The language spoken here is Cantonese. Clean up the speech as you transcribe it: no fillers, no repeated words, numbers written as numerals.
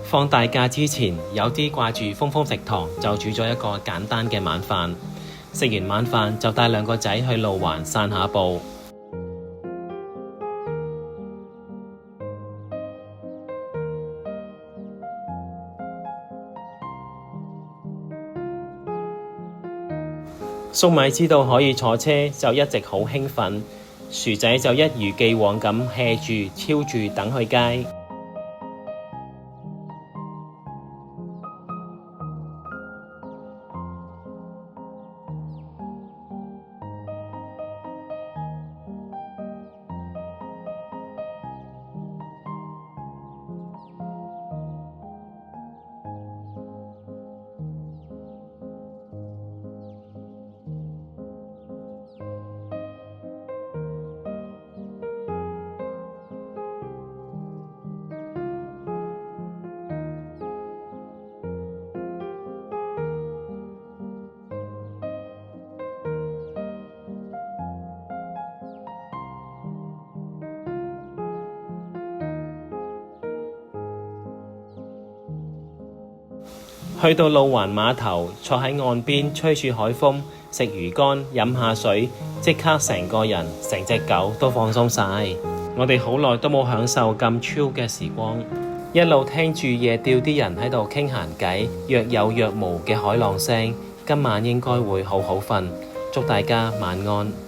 放大假之前，有啲掛住瘋瘋食堂，就煮咗一個簡單嘅晚飯。食完晚飯就帶兩個仔去路環散下步。粟米知道可以坐車，就一直好興奮。薯仔就一如既往咁 hea 住、超住等去街。去到路環碼頭，坐喺岸邊吹住海風，食魚乾，飲下水，即刻成個人、成隻狗都放鬆晒。我哋好耐都冇享受咁 chill 嘅時光，一路聽住夜釣啲人喺度傾閒偈，若有若無嘅海浪聲。今晚應該會好好瞓，祝大家晚安。